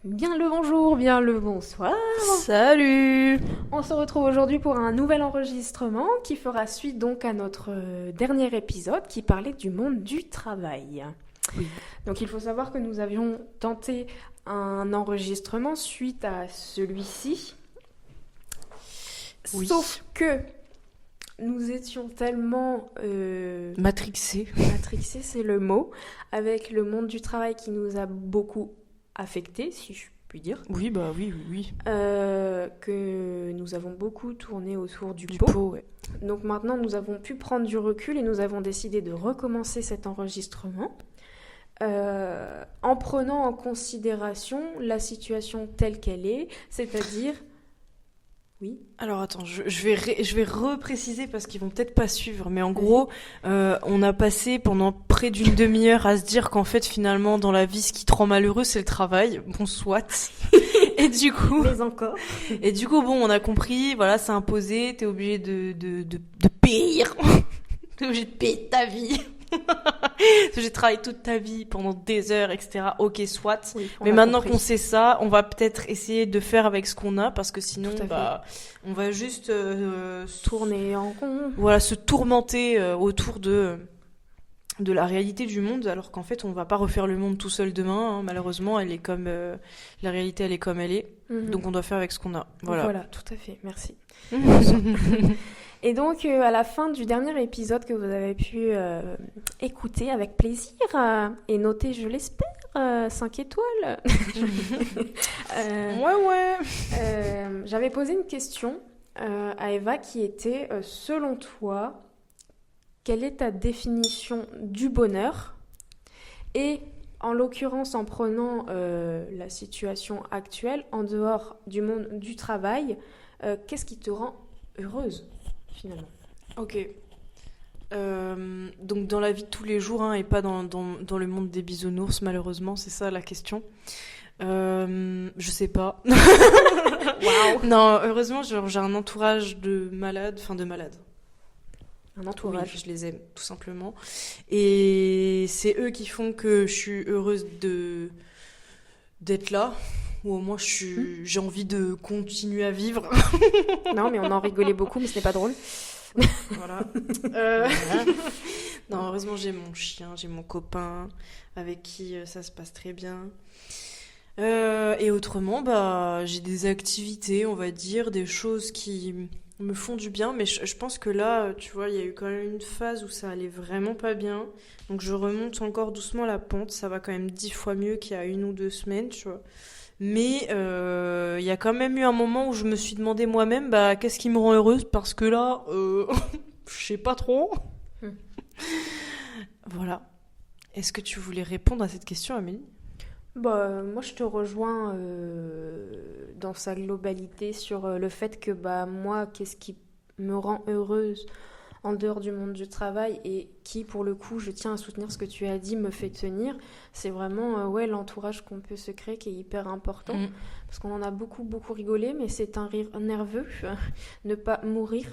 Bien le bonjour, bien le bonsoir. Salut! On se retrouve aujourd'hui pour un nouvel enregistrement qui fera suite donc à notre dernier épisode qui parlait du monde du travail. Oui. Donc il faut savoir que nous avions tenté un enregistrement suite à celui-ci. Oui. Sauf que nous étions tellement Matrixé. matrixés, c'est le mot, avec le monde du travail qui nous a beaucoup affectés, si je puis dire. Oui, bah oui. Que nous avons beaucoup tourné autour du Du pot. pot, ouais. Donc maintenant, nous avons pu prendre du recul et nous avons décidé de recommencer cet enregistrement en prenant en considération la situation telle qu'elle est, c'est-à-dire... Oui. Alors attends, je vais repréciser parce qu'ils vont peut-être pas suivre, mais en gros, on a passé pendant près d'une demi-heure à se dire qu'en fait, finalement, dans la vie, ce qui te rend malheureux, c'est le travail. Bon, soit. Et du coup, Mais encore. bon, on a compris, voilà, c'est imposé, t'es obligé de payer. T'es obligé de payer ta vie. Parce que j'ai travaillé toute ta vie pendant des heures, etc. Ok, soit. Oui, on Mais a maintenant compris. qu'on sait ça, on va peut-être essayer de faire avec ce qu'on a, parce que sinon, Tout à fait. on va juste Tourner en rond. voilà, se tourmenter autour de la réalité du monde, alors qu'en fait, on va pas refaire le monde tout seul demain. Hein. Malheureusement, elle est comme la réalité, elle est comme elle est. Mhm. Donc, on doit faire avec ce qu'on a. Voilà. Tout à fait, merci. Et donc, à la fin du dernier épisode que vous avez pu écouter avec plaisir et noter, je l'espère, 5 étoiles, Ouais. j'avais posé une question à Eva qui était, selon toi, quelle est ta définition du bonheur? Et en l'occurrence, en prenant la situation actuelle, en dehors du monde du travail, qu'est-ce qui te rend heureuse, finalement? Ok. Donc dans la vie de tous les jours, hein, et pas dans le monde des bisounours, malheureusement, c'est ça la question. Je sais pas. Waouh! Non, heureusement, j'ai un entourage de malades, Un Oui, entourage. je les aime, tout simplement. Et c'est eux qui font que je suis heureuse d'être là, ou au moins j'ai envie de continuer à vivre. Non, mais on en rigolait beaucoup, mais ce n'est pas drôle. Voilà. Non, heureusement, j'ai mon chien, j'ai mon copain, avec qui ça se passe très bien. Et autrement, j'ai des activités, on va dire, des choses qui me font du bien, mais je pense que là, tu vois, il y a eu quand même une phase où ça allait vraiment pas bien, donc je remonte encore doucement la pente, ça va quand même 10 fois mieux qu'il y a 1 ou 2 semaines, tu vois. Mais il y a quand même eu un moment où je me suis demandé moi-même, qu'est-ce qui me rend heureuse, parce que là, je sais pas trop. Hmm. Voilà. Est-ce que tu voulais répondre à cette question, Amélie? Moi, je te rejoins dans sa globalité sur le fait que moi, qu'est-ce qui me rend heureuse en dehors du monde du travail et qui, pour le coup, je tiens à soutenir ce que tu as dit, me fait tenir, c'est vraiment l'entourage qu'on peut se créer qui est hyper important. Mm. Parce qu'on en a beaucoup, beaucoup rigolé, mais c'est un rire nerveux. Ne pas mourir,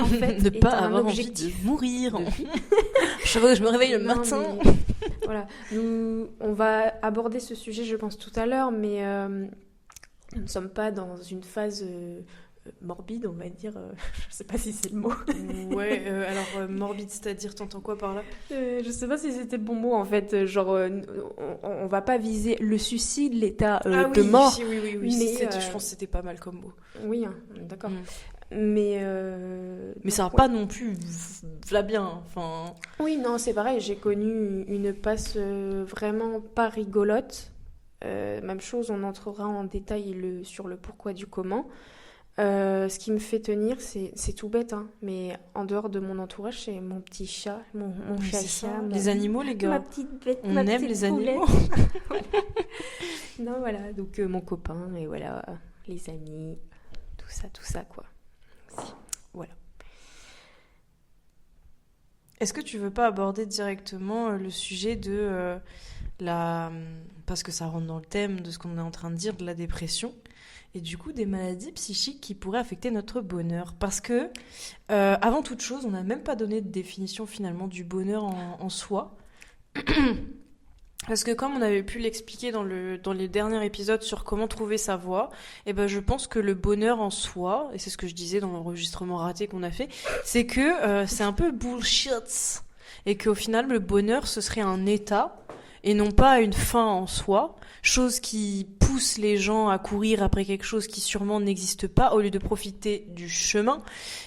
en fait, Ne est pas un avoir envie objectif de mourir. de vie. Chaque fois que je me réveille le Non, matin. mais voilà, on va aborder ce sujet, je pense, tout à l'heure, mais nous ne sommes pas dans une phase morbide, on va dire. Je ne sais pas si c'est le mot. Ouais, alors morbide, c'est-à-dire, t'entends quoi par là? Je ne sais pas si c'était le bon mot, en fait. Genre, on va pas viser le suicide, l'état de mort. si, oui. mais, Je pense que c'était pas mal comme mot. Oui, hein, d'accord. Mm. Mais Mais ça va donc, pas non plus là bien. Enfin, oui, non, c'est pareil. J'ai connu une passe vraiment pas rigolote. Même chose, on entrera en détail sur le pourquoi du comment. Ce qui me fait tenir, c'est tout bête, hein, mais en dehors de mon entourage, c'est mon petit chat, mon oui, c'est chat-chat, ça. Les animaux, les ma gars. petite bête, On ma aime petite les animaux. poulette. Non, voilà, donc mon copain, et voilà, les amis, tout ça, quoi. Voilà. Est-ce que tu veux pas aborder directement le sujet de la... Parce que ça rentre dans le thème de ce qu'on est en train de dire, de la dépression, et du coup des maladies psychiques qui pourraient affecter notre bonheur. Parce que, avant toute chose, on n'a même pas donné de définition finalement du bonheur en soi. Parce que comme on avait pu l'expliquer dans les derniers épisodes sur comment trouver sa voie, et ben je pense que le bonheur en soi, et c'est ce que je disais dans l'enregistrement raté qu'on a fait, c'est que c'est un peu bullshit. Et qu'au final, le bonheur, ce serait un état, et non pas une fin en soi, chose qui pousse les gens à courir après quelque chose qui sûrement n'existe pas, au lieu de profiter du chemin.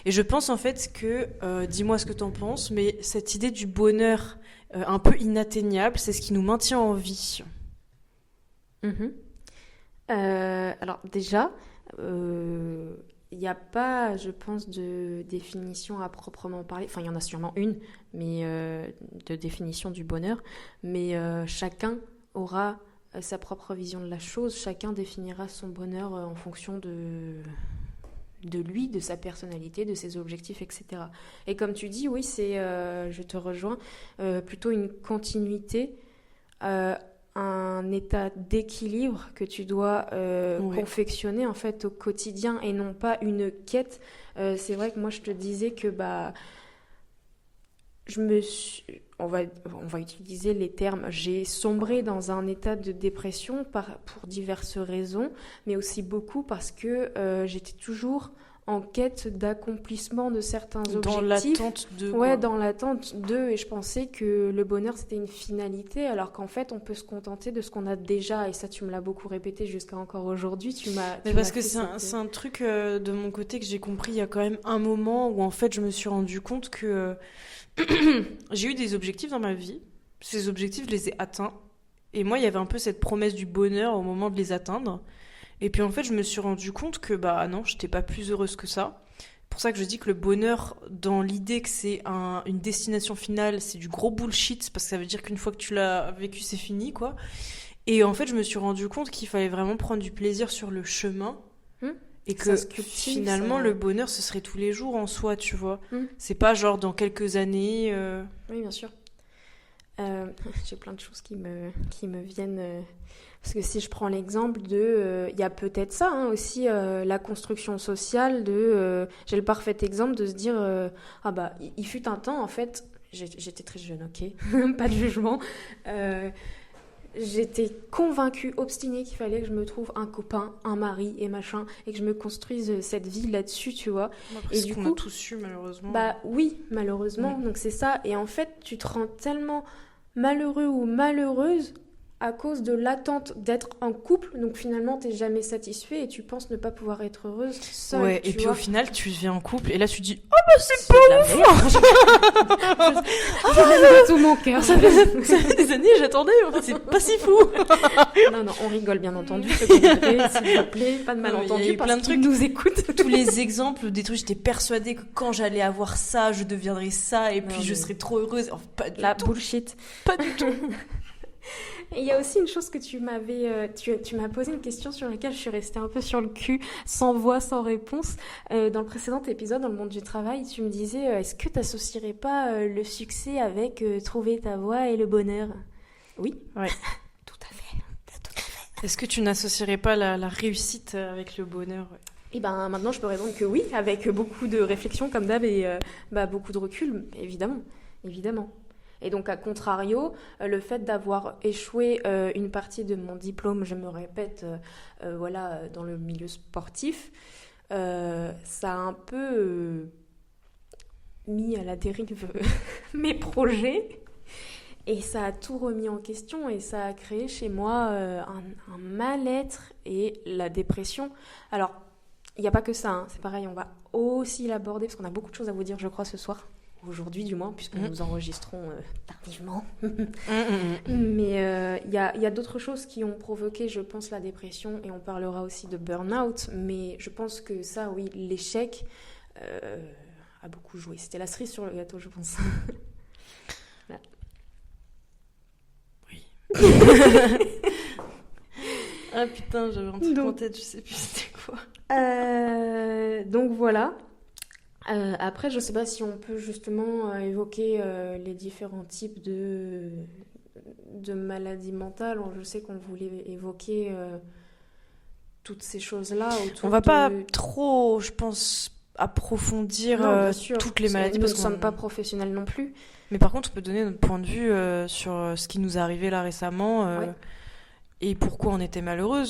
Et je pense en fait que, dis-moi ce que t'en penses, mais cette idée du bonheur un peu inatteignable, c'est ce qui nous maintient en vie. Mhm. Alors déjà, il n'y a pas, je pense, de définition à proprement parler. Enfin, il y en a sûrement une, mais de définition du bonheur. Mais chacun aura sa propre vision de la chose. Chacun définira son bonheur en fonction de lui, de sa personnalité, de ses objectifs, etc. Et comme tu dis, oui, c'est, je te rejoins, plutôt une continuité, un état d'équilibre que tu dois Ouais. confectionner en fait au quotidien et non pas une quête. C'est vrai que moi je te disais que je me suis, on va utiliser les termes, j'ai sombré dans un état de dépression pour diverses raisons, mais aussi beaucoup parce que j'étais toujours en quête d'accomplissement de certains Dans objectifs. l'attente de Ouais, quoi. dans l'attente d'eux, et je pensais que le bonheur c'était une finalité, alors qu'en fait on peut se contenter de ce qu'on a déjà, et ça tu me l'as beaucoup répété jusqu'à encore aujourd'hui, Mais tu m'as parce que fait c'est un truc de mon côté que j'ai compris il y a quand même un moment où en fait je me suis rendu compte que j'ai eu des objectifs dans ma vie. Ces objectifs, je les ai atteints. Et moi, il y avait un peu cette promesse du bonheur au moment de les atteindre. Et puis en fait, je me suis rendu compte que bah non, j'étais pas plus heureuse que ça. C'est pour ça que je dis que le bonheur, dans l'idée que c'est une destination finale, c'est du gros bullshit, parce que ça veut dire qu'une fois que tu l'as vécu, c'est fini, quoi. Et en fait, je me suis rendu compte qu'il fallait vraiment prendre du plaisir sur le chemin. Hmm. Et Ça que se cultive, finalement, ça. le bonheur, ce serait tous les jours en soi, tu vois. Hmm. C'est pas genre dans quelques années. Oui, bien sûr. J'ai plein de choses qui me viennent. Parce que si je prends l'exemple de. Il y a peut-être ça hein, aussi, la construction sociale. J'ai le parfait exemple de se dire ah bah, il fut un temps, en fait. J'étais très jeune, ok Pas de jugement. Euh, J'étais convaincue, obstinée qu'il fallait que je me trouve un copain, un mari et machin. Et que je me construise cette vie là-dessus, tu vois. Après, Et ce du qu'on a coup. tous eu, malheureusement. Bah oui, malheureusement, Mm. donc c'est ça. Et en fait, tu te rends tellement malheureux ou malheureuse à cause de l'attente d'être en couple. Donc finalement, t'es jamais satisfait et tu penses ne pas pouvoir être heureuse seule, Ouais, tu et puis vois. au final, tu deviens en couple, et là, tu dis C'est de la merde. Je l'aime de tout mon cœur. ça fait des années, j'attendais, en fait, c'est pas si fou. Non, non, on rigole bien entendu, second degré, s'il vous plaît, pas de Non, il y a malentendu eu parce plein de qu'ils trucs. nous écoutent. Tous les exemples des trucs, j'étais persuadée que quand j'allais avoir ça, je deviendrais ça, et Non, puis je mais- serais trop heureuse. Enfin, pas du La tout. bullshit. Pas du tout. Et il y a aussi une chose que tu m'avais, tu m'as posé une question sur laquelle je suis restée un peu sur le cul, sans voix, sans réponse. Dans le précédent épisode, dans le monde du travail, tu me disais, est-ce que tu n'associerais pas le succès avec trouver ta voie et le bonheur? Oui, Ouais. tout à fait. Tout à fait. Est-ce que tu n'associerais pas la réussite avec le bonheur? Ouais. Et ben maintenant, je peux répondre que oui, avec beaucoup de réflexion comme d'hab et beaucoup de recul, évidemment, évidemment. Et donc, à contrario, le fait d'avoir échoué une partie de mon diplôme, je me répète, voilà, dans le milieu sportif, ça a un peu mis à la dérive mes projets et ça a tout remis en question et ça a créé chez moi un mal-être et la dépression. Alors, il n'y a pas que ça, hein, c'est pareil, on va aussi l'aborder parce qu'on a beaucoup de choses à vous dire, je crois, ce soir. Aujourd'hui du moins, puisque nous enregistrons tardivement. Mais il y a d'autres choses qui ont provoqué, je pense, la dépression, et on parlera aussi de burn-out, mais je pense que ça, oui, l'échec a beaucoup joué. C'était la cerise sur le gâteau, je pense. Voilà. Ah putain, j'avais un truc Donc- en tête, je sais plus c'était quoi. Donc voilà. Après, je sais pas si on peut justement évoquer les différents types de maladies mentales. Je sais qu'on voulait évoquer toutes ces choses-là autour On va pas de... trop, je pense, approfondir Non, bien sûr. toutes les maladies Nous ne parce sommes qu'on... pas professionnels non plus. Mais par contre, on peut donner notre point de vue sur ce qui nous est arrivé là récemment Ouais. et pourquoi on était malheureuse.